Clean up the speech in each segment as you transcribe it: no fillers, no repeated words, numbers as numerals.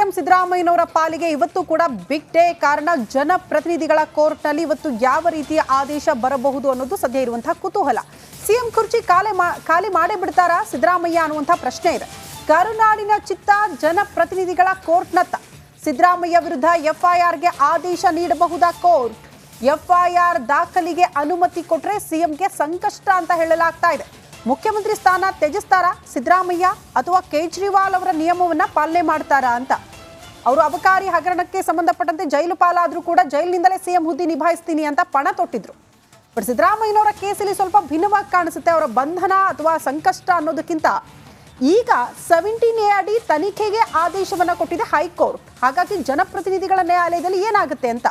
CM ಸಿದ್ದರಾಮಯ್ಯನವರ ಪಾಲಿಗೆ ಇವತ್ತು ಕೂಡ ಬಿಗ್ ಡೇ. ಕಾರಣ ಜನಪ್ರತಿನಿಧಿಗಳ ಕೋರ್ಟ್ನಲ್ಲಿ ಇವತ್ತು ಯಾವ ರೀತಿಯ ಆದೇಶ ಬರಬಹುದು ಅನ್ನೋದು ಸದ್ಯ ಇರುವಂತಹ ಕುತೂಹಲ. ಸಿಎಂ ಕುರ್ಚಿ ಖಾಲಿ ಮಾಡೇ ಬಿಡ್ತಾರಾ ಸಿದ್ದರಾಮಯ್ಯ ಅನ್ನುವಂಥ ಪ್ರಶ್ನೆ ಇದೆ. ಕರುನಾಡಿನ ಚಿತ್ತ ಜನಪ್ರತಿನಿಧಿಗಳ ಕೋರ್ಟ್ನತ್ತ. ಸಿದ್ದರಾಮಯ್ಯ ವಿರುದ್ಧ ಎಫ್ಐಆರ್ಗೆ ಆದೇಶ ನೀಡಬಹುದಾ ಕೋರ್ಟ್? ಎಫ್ಐಆರ್ ದಾಖಲಿಗೆ ಅನುಮತಿ ಕೊಟ್ರೆ ಸಿಎಂಗೆ ಸಂಕಷ್ಟ ಅಂತ ಹೇಳಲಾಗ್ತಾ ಇದೆ. ಮುಖ್ಯಮಂತ್ರಿ ಸ್ಥಾನ ತ್ಯಜಿಸ್ತಾರಾ ಸಿದ್ದರಾಮಯ್ಯ ಅಥವಾ ಕೇಜ್ರಿವಾಲ್ ಅವರ ನಿಯಮವನ್ನ ಪಾಲನೆ ಮಾಡ್ತಾರಾ ಅಂತ? ಅವರು ಅಬಕಾರಿ ಹಗರಣಕ್ಕೆ ಸಂಬಂಧಪಟ್ಟಂತೆ ಜೈಲು ಪಾಲಾದ್ರೂ ಕೂಡ ಜೈಲಿನಿಂದಲೇ ಸಿಎಂ ಹುದ್ದೆ ನಿಭಾಯಿಸ್ತೀನಿ ಅಂತ ಪಣ ತೊಟ್ಟಿದ್ರು. ಬಟ್ ಸಿದ್ದರಾಮಯ್ಯನವರ ಕೇಸಲ್ಲಿ ಸ್ವಲ್ಪ ಭಿನ್ನವಾಗಿ ಕಾಣಿಸುತ್ತೆ. ಅವರ ಬಂಧನ ಅಥವಾ ಸಂಕಷ್ಟ ಅನ್ನೋದಕ್ಕಿಂತ ಈಗ 17A ಅಡಿ ತನಿಖೆಗೆ ಆದೇಶವನ್ನ ಕೊಟ್ಟಿದೆ ಹೈಕೋರ್ಟ್. ಹಾಗಾಗಿ ಜನಪ್ರತಿನಿಧಿಗಳ ನ್ಯಾಯಾಲಯದಲ್ಲಿ ಏನಾಗುತ್ತೆ ಅಂತ.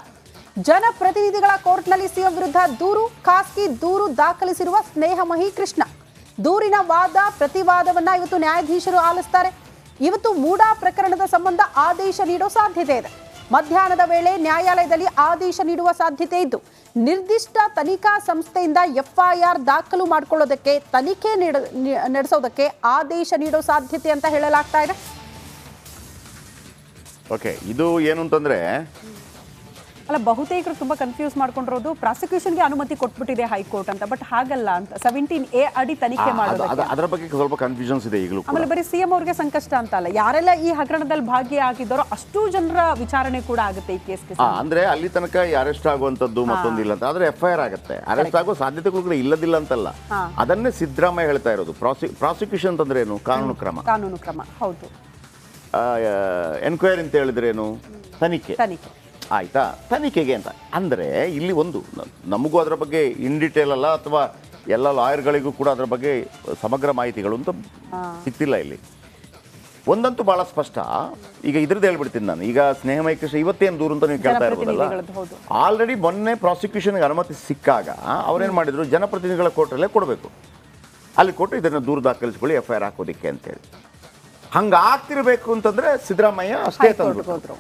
ಜನಪ್ರತಿನಿಧಿಗಳ ಕೋರ್ಟ್ನಲ್ಲಿ ಸಿಎಂ ವಿರುದ್ಧ ದೂರು, ಖಾಸಗಿ ದೂರು ದಾಖಲಿಸಿರುವ ಸ್ನೇಹಮಹಿ ಕೃಷ್ಣ. ದೂರಿನ ವಾದ ಪ್ರತಿವಾದವನ್ನ ಇವತ್ತು ನ್ಯಾಯಾಧೀಶರು ಆಲಿಸ್ತಾರೆ. ಇವತ್ತು ಮೂಡಾ ಪ್ರಕರಣದ ಸಂಬಂಧ ಆದೇಶ ನೀಡೋ ಸಾಧ್ಯತೆ ಇದೆ. ಮಧ್ಯಾಹ್ನದ ವೇಳೆ ನ್ಯಾಯಾಲಯದಲ್ಲಿ ಆದೇಶ ನೀಡುವ ಸಾಧ್ಯತೆ ಇದ್ದು, ನಿರ್ದಿಷ್ಟ ತನಿಖಾ ಸಂಸ್ಥೆಯಿಂದ ಎಫ್ಐಆರ್ ದಾಖಲು ಮಾಡಿಕೊಳ್ಳೋದಕ್ಕೆ, ತನಿಖೆ ನಡೆಸೋದಕ್ಕೆ ಆದೇಶ ನೀಡೋ ಸಾಧ್ಯತೆ ಅಂತ ಹೇಳಲಾಗ್ತಾ ಇದೆ. ಓಕೆ, ಇದು ಏನು ಅಂತಂದ್ರೆ ಅಲ್ಲ, ಬಹುತೇಕರು ತುಂಬಾ ಕನ್ಫ್ಯೂಸ್ ಮಾಡ್ಕೊಂಡಿರೋದು ಪ್ರಾಸಿಕ್ಯೂಷನ್ಗೆ ಅನುಮತಿ ಕೊಟ್ಬಿಟ್ಟಿದೆ ಹೈಕೋರ್ಟ್ ಅಂತ. ಬಟ್ ಹಾಗಲ್ಲ ಅಂತ 17A ಅಡಿ ತನಿಖೆ ಮಾಡೋದು, ಅದರ ಬಗ್ಗೆ ಸ್ವಲ್ಪ ಕನ್ಫ್ಯೂಷನ್ಸ್ ಇದೆ ಈಗಲೂ. ಆಮೇಲೆ ಬರೀ ಸಿಎಂ ಅವ್ರಿಗೆ ಸಂಕಷ್ಟ ಅಂತ ಅಲ್ಲ, ಯಾರೆಲ್ಲ ಈ ಹಗರಣದಲ್ಲಿ ಭಾಗಿಯಾಗಿದ್ದಾರೋ ಅಷ್ಟು ಜನರ ವಿಚಾರಣೆ ಕೂಡ ಆಗುತ್ತೆ ಈ ಕೇಸ್ಗೆ. ಅಂದ್ರೆ ಅಲ್ಲಿ ತನಕ ಅರೆಸ್ಟ್ ಆಗುವಂತದ್ದು ಮತ್ತೊಂದಿಲ್ಲ ಅಂತ, ಆದ್ರೆ ಎಫ್ಐಆರ್ ಆಗುತ್ತೆ. ಅರೆಸ್ಟ್ ಆಗೋ ಸಾಧ್ಯತೆಗಳು ಕೂಡ ಇಲ್ಲದಿಲ್ಲ ಅಂತಲ್ಲ. ಅದನ್ನೇ ಸಿದ್ದರಾಮಯ್ಯ ಹೇಳ್ತಾ ಇರೋದು. ಪ್ರಾಸಿಕ್ಯೂಷನ್ ಅಂತಂದ್ರೆ ಏನು? ಕಾನೂನು ಕ್ರಮ. ಹೌದು. ಎನ್ಕ್ವೈರಿ ಅಂತ ಹೇಳಿದ್ರೇನು? ತನಿಖೆ. ಆಯ್ತಾ, ತನಿಖೆಗೆ ಅಂತ ಅಂದರೆ ಇಲ್ಲಿ ಒಂದು ನಮಗೂ ಅದರ ಬಗ್ಗೆ ಇನ್ ಡಿಟೇಲ್ ಅಲ್ಲ, ಅಥವಾ ಎಲ್ಲ ಲಾಯರ್ಗಳಿಗೂ ಕೂಡ ಅದರ ಬಗ್ಗೆ ಸಮಗ್ರ ಮಾಹಿತಿಗಳು ಅಂತ ಸಿಗ್ತಿಲ್ಲ. ಇಲ್ಲಿ ಒಂದಂತೂ ಬಹಳ ಸ್ಪಷ್ಟ. ಈಗ ಇದ್ರದ್ದು ಹೇಳ್ಬಿಡ್ತೀನಿ ನಾನು. ಈಗ ಸ್ನೇಹಮಯ ಕೃಷ್ಣ ಇವತ್ತೇನು ದೂರು ಅಂತ ನೀವು ಕೇಳ್ತಾ ಇರ್ಬೋದಲ್ಲ. ಆಲ್ರೆಡಿ ಮೊನ್ನೆ ಪ್ರಾಸಿಕ್ಯೂಷನ್ಗೆ ಅನುಮತಿ ಸಿಕ್ಕಾಗ ಅವ್ರೇನು ಮಾಡಿದ್ರು, ಜನಪ್ರತಿನಿಧಿಗಳ ಕೋರ್ಟಲ್ಲೇ ಕೊಡಬೇಕು, ಅಲ್ಲಿ ಕೊಟ್ಟು ಇದನ್ನು ದೂರು ದಾಖಲಿಸ್ಕೊಳ್ಳಿ ಎಫ್ಐಆರ್ ಹಾಕೋದಿಕ್ಕೆ ಅಂತೇಳಿ. ಹಂಗಾಗ್ತಿರ್ಬೇಕು ಅಂತಂದ್ರೆ ಸಿದ್ದರಾಮಯ್ಯ ಅಷ್ಟೇ ತಂದ್ರು.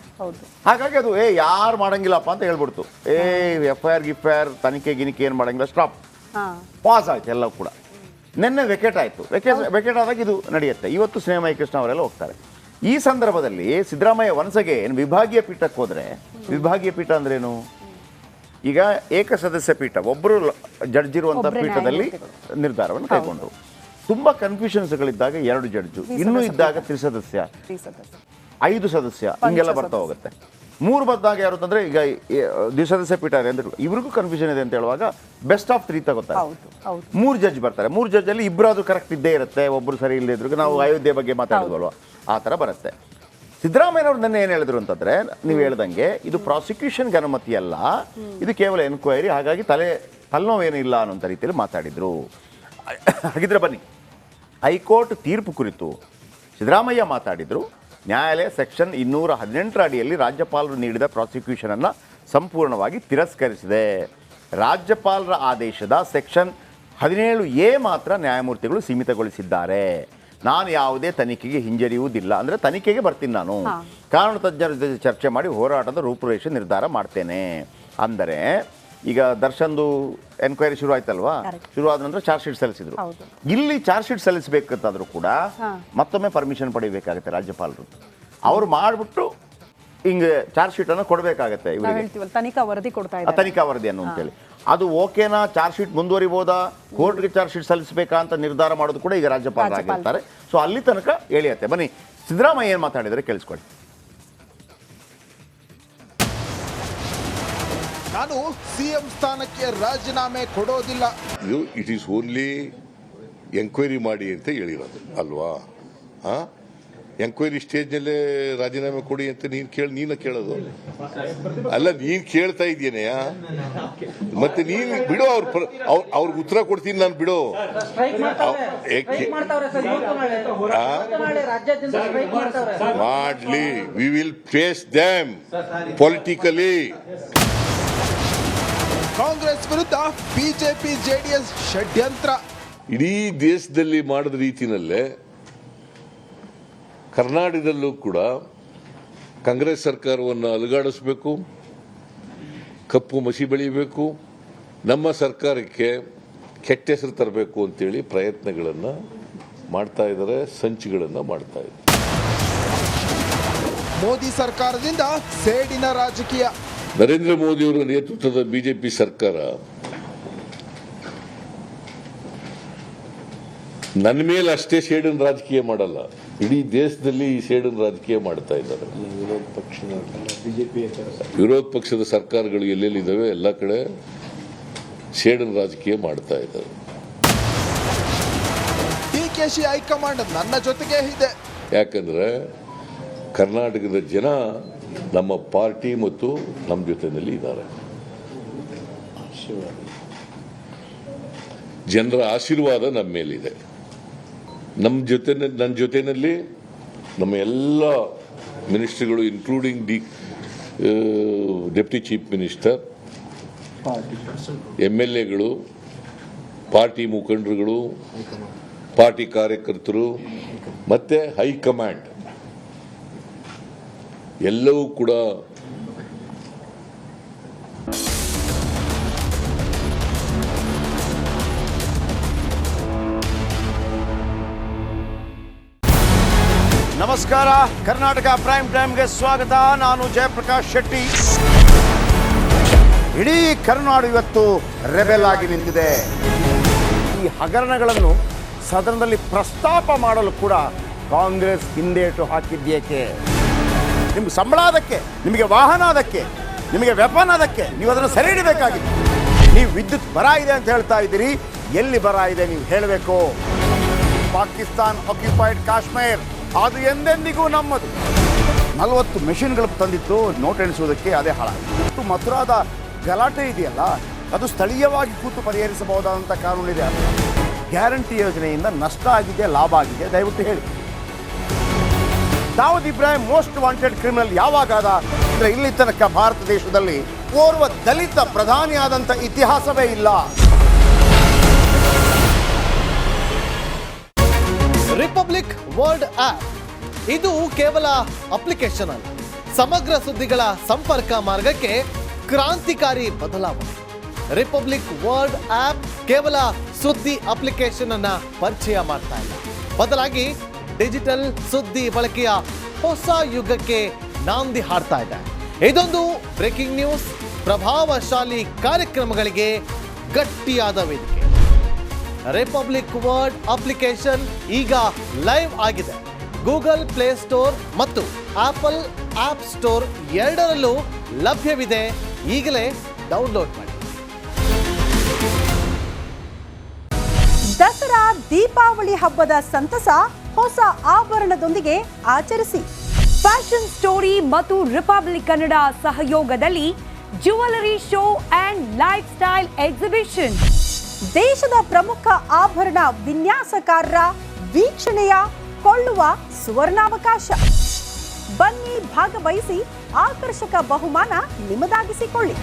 ಹಾಗಾಗಿ ಅದು ಯಾರು ಮಾಡಂಗಿಲ್ಲಪ್ಪ ಅಂತ ಹೇಳ್ಬಿಡ್ತು. ಎಫ್ಐಆರ್ ತನಿಖೆ ಗಿನಿಕೆ ಏನು ಮಾಡಂಗಿಲ್ಲ, ಸ್ಟಾಪ್, ಪಾಸ್ ಆಯ್ತು ಎಲ್ಲ ಕೂಡ. ನಿನ್ನೆ ವೆಕೇಟ್ ಆಯ್ತು. ವೆಕೇಟ್ ಆದಾಗ ಇದು ನಡೆಯುತ್ತೆ. ಇವತ್ತು ಸ್ನೇಹಮಯ ಕೃಷ್ಣ ಅವರೆಲ್ಲ ಹೋಗ್ತಾರೆ. ಈ ಸಂದರ್ಭದಲ್ಲಿ ಸಿದ್ದರಾಮಯ್ಯ ಒನ್ಸಗೆ ವಿಭಾಗೀಯ ಪೀಠಕ್ಕೆ ಹೋದ್ರೆ, ವಿಭಾಗೀಯ ಪೀಠ ಅಂದ್ರೇನು? ಈಗ ಏಕಸದಸ್ಯ ಪೀಠ, ಒಬ್ಬರು ಜಡ್ಜ್ ಇರುವಂತಹ ಪೀಠದಲ್ಲಿ ನಿರ್ಧಾರವನ್ನು ಕೈಗೊಂಡು. ತುಂಬಾ ಕನ್ಫ್ಯೂಷನ್ಸ್ಗಳಿದ್ದಾಗ 2 ಜಡ್ಜು, ಇನ್ನೂ ಇದ್ದಾಗ 3 ಸದಸ್ಯ, 5 ಸದಸ್ಯ, ಹಿಂಗೆಲ್ಲ ಬರ್ತಾ ಹೋಗುತ್ತೆ. 3 ಬಂದಾಗ ಯಾರು ಅಂತಂದ್ರೆ, ಈಗ ದ್ವಿಸದಸ್ಯ ಪೀಠ ಅಂದ್ರೆ ಇವ್ರಿಗೂ ಕನ್ಫ್ಯೂಷನ್ ಇದೆ ಅಂತ ಹೇಳುವಾಗ ಬೆಸ್ಟ್ ಆಫ್ 3 ತಗೋತಾರೆ. 3 ಜಡ್ಜ್ ಬರ್ತಾರೆ. 3 ಜಡ್ಜ್ ಅಲ್ಲಿ ಇಬ್ಬರಾದ್ರೂ ಕರೆಕ್ಟ್ ಇದ್ದೇ ಇರುತ್ತೆ, ಒಬ್ರು ಸರಿ ಇಲ್ಲದೆ ಇದ್ರು. ನಾವು ಅಯೋಧ್ಯೆ ಬಗ್ಗೆ ಮಾತಾಡಿದ್ವಲ್ವ, ಆ ಥರ ಬರುತ್ತೆ. ಸಿದ್ದರಾಮಯ್ಯನವ್ರು ನನ್ನ ಏನು ಹೇಳಿದ್ರು ಅಂತಂದ್ರೆ, ನೀವು ಹೇಳ್ದಂಗೆ ಇದು ಪ್ರಾಸಿಕ್ಯೂಷನ್ಗೆ ಅನುಮತಿ ಅಲ್ಲ, ಇದು ಕೇವಲ ಎನ್ಕ್ವೈರಿ, ಹಾಗಾಗಿ ತಲೆನೋವೇನು ಇಲ್ಲ ಅನ್ನೋಂಥ ರೀತಿಯಲ್ಲಿ ಮಾತಾಡಿದ್ರು. ಹಾಗಿದ್ರೆ ಬನ್ನಿ, ಹೈಕೋರ್ಟ್ ತೀರ್ಪು ಕುರಿತು ಸಿದ್ದರಾಮಯ್ಯ ಮಾತಾಡಿದ್ರು. ನ್ಯಾಯಾಲಯ ಸೆಕ್ಷನ್ 218 ಅಡಿಯಲ್ಲಿ ರಾಜ್ಯಪಾಲರು ನೀಡಿದ ಪ್ರಾಸಿಕ್ಯೂಷನ್ ಅನ್ನು ಸಂಪೂರ್ಣವಾಗಿ ತಿರಸ್ಕರಿಸಿದೆ. ರಾಜ್ಯಪಾಲರ ಆದೇಶದ ಸೆಕ್ಷನ್ 17A ಮಾತ್ರ ನ್ಯಾಯಮೂರ್ತಿಗಳು ಸೀಮಿತಗೊಳಿಸಿದ್ದಾರೆ. ನಾನು ಯಾವುದೇ ತನಿಖೆಗೆ ಹಿಂಜರಿಯುವುದಿಲ್ಲ, ಅಂದರೆ ತನಿಖೆಗೆ ಬರ್ತೀನಿ ನಾನು, ಕಾನೂನು ತಜ್ಞರ ಜೊತೆ ಚರ್ಚೆ ಮಾಡಿ ಹೋರಾಟದ ರೂಪುರೇಷೆ ನಿರ್ಧಾರ ಮಾಡ್ತೇನೆ. ಅಂದರೆ ಈಗ ದರ್ಶನ್ದು ಎನ್ಕ್ವೈರಿ ಶುರು ಆಯ್ತಲ್ವಾ, ಶುರು ಆದ ನಂತರ ಚಾರ್ಜ್ ಶೀಟ್ ಸಲ್ಲಿಸಿದ್ರು. ಇಲ್ಲಿ ಚಾರ್ಜ್ ಶೀಟ್ ಸಲ್ಲಿಸಬೇಕಂತಾದ್ರೂ ಕೂಡ ಮತ್ತೊಮ್ಮೆ ಪರ್ಮಿಷನ್ ಪಡಿಬೇಕಾಗತ್ತೆ ರಾಜ್ಯಪಾಲರು. ಅವರು ಮಾಡಿಬಿಟ್ಟು ಹಿಂಗೆ ಚಾರ್ಜ್ ಶೀಟ್ ಅನ್ನು ಕೊಡಬೇಕಾಗತ್ತೆ ಇವರಿಗೆ, ತನಿಖಾ ವರದಿ ಅನ್ನು ಅಂತೇಳಿ. ಅದು ಓಕೆನಾ, ಚಾರ್ಜ್ ಶೀಟ್ ಮುಂದುವರಿಬೋದಾ, ಕೋರ್ಟ್ಗೆ ಚಾರ್ಜ್ ಶೀಟ್ ಸಲ್ಲಿಸಬೇಕಾ ಅಂತ ನಿರ್ಧಾರ ಮಾಡೋದು ಕೂಡ ಈಗ ರಾಜ್ಯಪಾಲರಾಗಿರ್ತಾರೆ. ಸೊ ಅಲ್ಲಿ ತನಕ ಎಳೆಯತ್ತೆ. ಬನ್ನಿ, ಸಿದ್ದರಾಮಯ್ಯ ಏನು ಮಾತಾಡಿದರೆ ಕೇಳಿಸ್ಕೊಳ್ಳಿ. ನಾನು ಸಿಎಂ ಸ್ಥಾನಕ್ಕೆ ರಾಜೀನಾಮೆ ಕೊಡೋದಿಲ್ಲ. ಇಟ್ ಈಸ್ ಓನ್ಲಿ ಎಂಕ್ವೈರಿ ಮಾಡಿ ಅಂತ ಹೇಳಿರೋದು ಅಲ್ವಾ? ಎಂಕ್ವೈರಿ ಸ್ಟೇಜ್ನಲ್ಲೇ ರಾಜೀನಾಮೆ ಕೊಡಿ ಅಂತ ನೀನು ಕೇಳೋದು ಅಲ್ಲ, ನೀನ್ ಕೇಳ್ತಾ ಇದೀಯನೆಯ. ಮತ್ತೆ ನೀನ್ ಬಿಡು, ಅವ್ರಿಗೆ ಉತ್ತರ ಕೊಡ್ತೀನಿ ನಾನು, ಬಿಡು. ಮಾಡ್ಲಿ, we will face them politically. Congress ವಿರುದ್ಧ ಬಿಜೆಪಿ ಜೆಡಿಎಸ್ ಷಡ್ಯಂತ್ರ. ಇಡೀ ದೇಶದಲ್ಲಿ ಮಾಡಿದ ರೀತಿಯಲ್ಲೇ ಕರ್ನಾಟಕದಲ್ಲೂ ಕೂಡ ಕಾಂಗ್ರೆಸ್ ಸರ್ಕಾರವನ್ನು ಅಲುಗಾಡಿಸಬೇಕು, ಕಪ್ಪು ಮಸಿ ಬೆಳೀಬೇಕು, ನಮ್ಮ ಸರ್ಕಾರಕ್ಕೆ ಕೆಟ್ಟ ಹೆಸರು ತರಬೇಕು ಅಂತೇಳಿ ಪ್ರಯತ್ನಗಳನ್ನು ಮಾಡ್ತಾ ಇದ್ದಾರೆ, ಸಂಚುಗಳನ್ನು ಮಾಡ್ತಾ ಇದ್ದಾರೆ. ಮೋದಿ ಸರ್ಕಾರದಿಂದ ಸೇಡಿನ ರಾಜಕೀಯ. ನರೇಂದ್ರ ಮೋದಿಯವರ ನೇತೃತ್ವದ ಬಿಜೆಪಿ ಸರ್ಕಾರ ನನ್ನ ಮೇಲೆ ಅಷ್ಟೇ ಸೇಡಿನ ರಾಜಕೀಯ ಮಾಡಲ್ಲ, ಇಡೀ ದೇಶದಲ್ಲಿ ಈ ಸೇಡಿನ ರಾಜಕೀಯ ಮಾಡ್ತಾ ಇದ್ದಾರೆ. ವಿರೋಧ ಪಕ್ಷದ ಸರ್ಕಾರಗಳು ಎಲ್ಲೆಲ್ಲಿದ್ದಾವೆ ಎಲ್ಲ ಕಡೆ ಸೇಡಿನ ರಾಜಕೀಯ ಮಾಡ್ತಾ ಇದ್ದಾರೆ. ಡಿಕೆಶಿ ಹೈಕಮಾಂಡ್ ನನ್ನ ಜೊತೆಗೆ ಇದೆ. ಯಾಕಂದ್ರೆ ಕರ್ನಾಟಕದ ಜನ ನಮ್ಮ ಪಾರ್ಟಿ ಮತ್ತು ನಮ್ಮ ಜೊತೆಯಲ್ಲಿ ಇದ್ದಾರೆ. ಜನರ ಆಶೀರ್ವಾದ ನಮ್ಮ ಮೇಲಿದೆ. ನನ್ನ ಜೊತೆಯಲ್ಲಿ ನಮ್ಮ ಎಲ್ಲ ಮಿನಿಸ್ಟ್ರಿಗಳು ಇನ್ಕ್ಲೂಡಿಂಗ್ ಡೆಪ್ಟಿ ಚೀಫ್ ಮಿನಿಸ್ಟರ್, MLAಗಳು, ಪಾರ್ಟಿ ಮುಖಂಡರುಗಳು, ಪಾರ್ಟಿ ಕಾರ್ಯಕರ್ತರು ಮತ್ತೆ ಹೈಕಮಾಂಡ್ ಎಲ್ಲವೂ ಕೂಡ ನಮಸ್ಕಾರ, ಕರ್ನಾಟಕ ಪ್ರೈಮ್ ಟೈಮ್ಗೆ ಸ್ವಾಗತ. ನಾನು ಜಯಪ್ರಕಾಶ್ ಶೆಟ್ಟಿ. ಇಡೀ ಕರ್ನಾಡು ಇವತ್ತು ರೆಬೆಲ್ ಆಗಿ ನಿಂತಿದೆ. ಈ ಹಗರಣಗಳನ್ನು ಸದನದಲ್ಲಿ ಪ್ರಸ್ತಾಪ ಮಾಡಲು ಕೂಡ ಕಾಂಗ್ರೆಸ್ ಹಿಂದೇಟು ಹಾಕಿದ್ದೇಕೆ? ನಿಮ್ಗೆ ಸಂಬಳ ಅದಕ್ಕೆ, ನಿಮಗೆ ವಾಹನ ಅದಕ್ಕೆ, ನಿಮಗೆ ವೆಪನ್ ಅದಕ್ಕೆ, ನೀವು ಅದನ್ನು ಸೆರೆ ಹಿಡಿಬೇಕಾಗಿದೆ. ನೀವು ವಿದ್ಯುತ್ ಬರ ಇದೆ ಅಂತ ಹೇಳ್ತಾ ಇದ್ದೀರಿ, ಎಲ್ಲಿ ಬರ ಇದೆ ನೀವು ಹೇಳಬೇಕು. ಪಾಕಿಸ್ತಾನ್ ಆಕ್ಯುಪೈಡ್ ಕಾಶ್ಮೀರ್ ಅದು ಎಂದೆಂದಿಗೂ ನಮ್ಮದು. 40 ಮೆಷಿನ್ಗಳು ತಂದಿತ್ತು ನೋಟ್ ಎಣಿಸುವುದಕ್ಕೆ, ಅದೇ ಹಾಳಾಯಿತು. ಮಥುರಾದ ಗಲಾಟೆ ಇದೆಯಲ್ಲ, ಅದು ಸ್ಥಳೀಯವಾಗಿ ಕೂತು ಪರಿಹರಿಸಬಹುದಾದಂಥ ಕಾನೂನಿದೆ. ಗ್ಯಾರಂಟಿ ಯೋಜನೆಯಿಂದ ನಷ್ಟ ಆಗಿದೆ, ಲಾಭ ಆಗಿದೆ, ದಯವಿಟ್ಟು ಹೇಳಿ. Dawood Ibrahim most wanted criminal ಯಾವಾಗಾದ ಅಂದರೆ ಇಲ್ಲಿ ತನಕ ಭಾರತ ದೇಶದಲ್ಲಿ ಓರ್ವ ದಲಿತ ಪ್ರಧಾನಿಯಾದಂಥ ಇತಿಹಾಸವೇ ಇಲ್ಲ. ರಿಪಬ್ಲಿಕ್ ವರ್ಲ್ಡ್ ಆಪ್ ಇದು ಕೇವಲ ಅಪ್ಲಿಕೇಶನ್ ಅಲ್ಲ, ಸಮಗ್ರ ಸುದ್ದಿಗಳ ಸಂಪರ್ಕ ಮಾರ್ಗಕ್ಕೆ ಕ್ರಾಂತಿಕಾರಿ ಬದಲಾವಣೆ. ರಿಪಬ್ಲಿಕ್ ವರ್ಲ್ಡ್ ಆಪ್ ಕೇವಲ ಸುದ್ದಿ ಅಪ್ಲಿಕೇಶನ್ ಅನ್ನ ಪರಿಚಯ ಮಾಡ್ತಾ ಇಲ್ಲ, ಬದಲಾಗಿ ಡಿಜಿಟಲ್ ಸುದ್ದಿ ಬಳಕೆಯ ಹೊಸ ಯುಗಕ್ಕೆ ನಾಂದಿ ಹಾಡ್ತಾ ಇದೆ. ಇದೊಂದು ಬ್ರೇಕಿಂಗ್ ನ್ಯೂಸ್, ಪ್ರಭಾವಶಾಲಿ ಕಾರ್ಯಕ್ರಮಗಳಿಗೆ ಗಟ್ಟಿಯಾದ ವೇದಿಕೆ. ರಿಪಬ್ಲಿಕ್ ವರ್ಲ್ಡ್ ಅಪ್ಲಿಕೇಶನ್ ಈಗ ಲೈವ್ ಆಗಿದೆ. ಗೂಗಲ್ ಪ್ಲೇ ಸ್ಟೋರ್ ಮತ್ತು ಆಪಲ್ ಆಪ್ ಸ್ಟೋರ್ ಎರಡರಲ್ಲೂ ಲಭ್ಯವಿದೆ. ಈಗಲೇ ಡೌನ್ಲೋಡ್ ಮಾಡಿ. ದಸರಾ ದೀಪಾವಳಿ ಹಬ್ಬದ ಸಂತಸ ಹೊಸ ಆಭರಣದೊಂದಿಗೆ ಆಚರಿಸಿ. ಫ್ಯಾಷನ್ ಸ್ಟೋರಿ ಮತ್ತು ರಿಪಬ್ಲಿಕ್ ಕನ್ನಡ ಸಹಯೋಗದಲ್ಲಿ jewellery show and life style exhibition. ದೇಶದ ಪ್ರಮುಖ ಆಭರಣ ವಿನ್ಯಾಸಕಾರರ ವೀಕ್ಷಣೆಯ ಕೊಳ್ಳುವ ಸುವರ್ಣಾವಕಾಶ. ಬನ್ನಿ, ಭಾಗವಹಿಸಿ, ಆಕರ್ಷಕ ಬಹುಮಾನ ನಿಮ್ಮದಾಗಿಸಿಕೊಳ್ಳಿ.